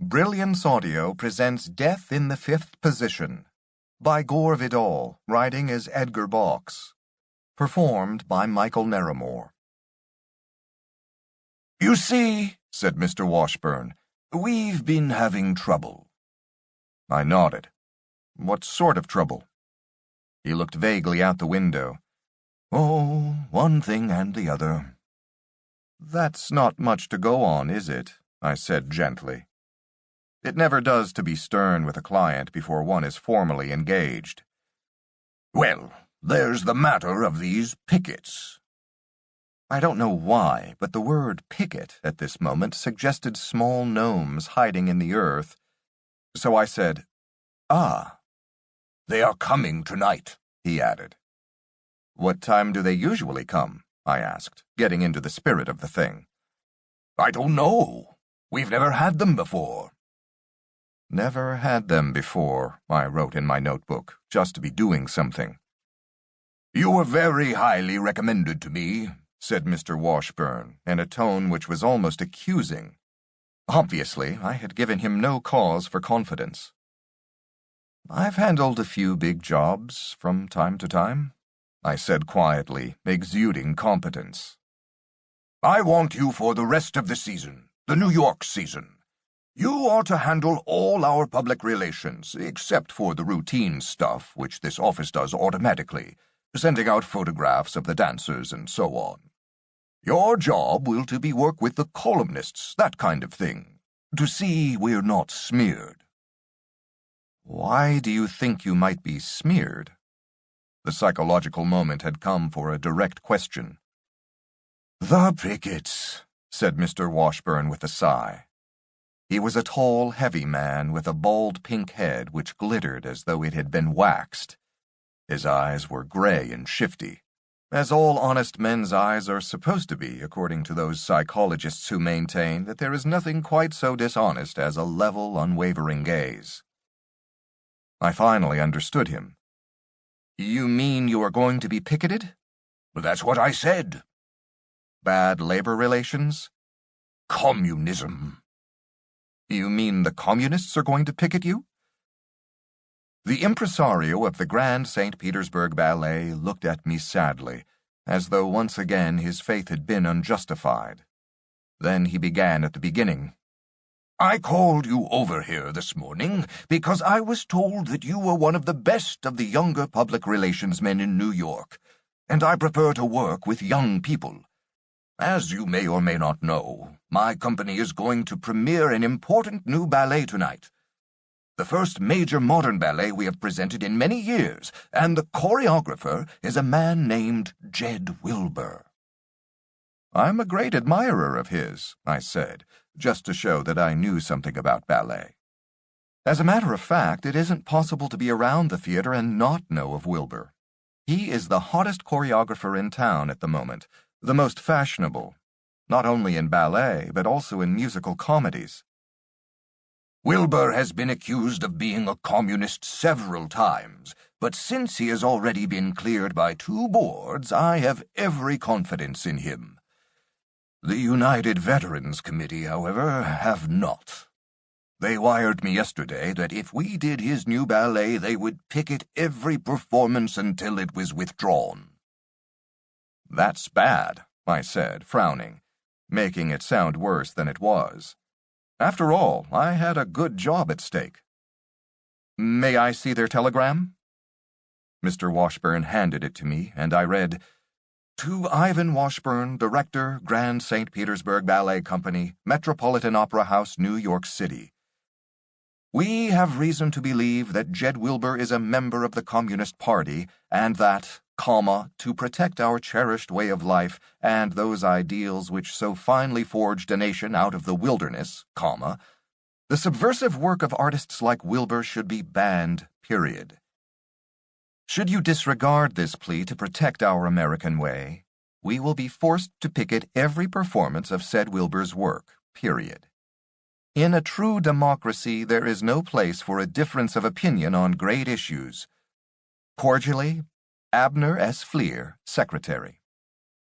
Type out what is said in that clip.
Brilliance Audio presents Death in the Fifth Position by Gore Vidal, writing as Edgar Box. Performed by Michael Naramore. "You see," said Mr. Washburn, "we've been having trouble." I nodded. What sort of trouble? He looked vaguely out the window. "Oh, one thing and the other." "That's not much to go on, is it?" I said gently. It never does to be stern with a client before one is formally engaged. "Well, there's the matter of these pickets." I don't know why, but the word picket at this moment suggested small gnomes hiding in the earth. So I said, "Ah." "They are coming tonight," he added. "What time do they usually come?" I asked, getting into the spirit of the thing. "I don't know. We've never had them before." Never had them before, I wrote in my notebook, just to be doing something. "You were very highly recommended to me," said Mr. Washburn, in a tone which was almost accusing. Obviously, I had given him no cause for confidence. "I've handled a few big jobs from time to time," I said quietly, exuding competence. "I want you for the rest of the season, the New York season. You are to handle all our public relations, except for the routine stuff which this office does automatically, sending out photographs of the dancers and so on. Your job will to be work with the columnists, that kind of thing, to see we're not smeared." "Why do you think you might be smeared?" The psychological moment had come for a direct question. "The pickets," said Mr. Washburn with a sigh. He was a tall, heavy man with a bald pink head which glittered as though it had been waxed. His eyes were gray and shifty, as all honest men's eyes are supposed to be, according to those psychologists who maintain that there is nothing quite so dishonest as a level, unwavering gaze. I finally understood him. "You mean you are going to be picketed?" "That's what I said." "Bad labor relations?" "Communism." "You mean the communists are going to picket you?" The impresario of the Grand St. Petersburg Ballet looked at me sadly, as though once again his faith had been unjustified. Then he began at the beginning. "I called you over here this morning because I was told that you were one of the best of the younger public relations men in New York, and I prefer to work with young people. As you may or may not know, my company is going to premiere an important new ballet tonight. The first major modern ballet we have presented in many years, and the choreographer is a man named Jed Wilbur." "I'm a great admirer of his," I said, just to show that I knew something about ballet. As a matter of fact, it isn't possible to be around the theater and not know of Wilbur. He is the hottest choreographer in town at the moment, the most fashionable, not only in ballet, but also in musical comedies. "Wilbur has been accused of being a communist several times, but since he has already been cleared by 2 boards, I have every confidence in him. The United Veterans Committee, however, have not. They wired me yesterday that if we did his new ballet, they would picket every performance until it was withdrawn." "That's bad," I said, frowning, making it sound worse than it was. After all, I had a good job at stake. "May I see their telegram?" Mr. Washburn handed it to me, and I read, "To Ivan Washburn, Director, Grand St. Petersburg Ballet Company, Metropolitan Opera House, New York City. We have reason to believe that Jed Wilbur is a member of the Communist Party, and that, to protect our cherished way of life and those ideals which so finely forged a nation out of the wilderness, the subversive work of artists like Wilbur should be banned, period. Should you disregard this plea to protect our American way, we will be forced to picket every performance of said Wilbur's work, period. In a true democracy, there is no place for a difference of opinion on great issues. Cordially, Abner S. Fleer, Secretary."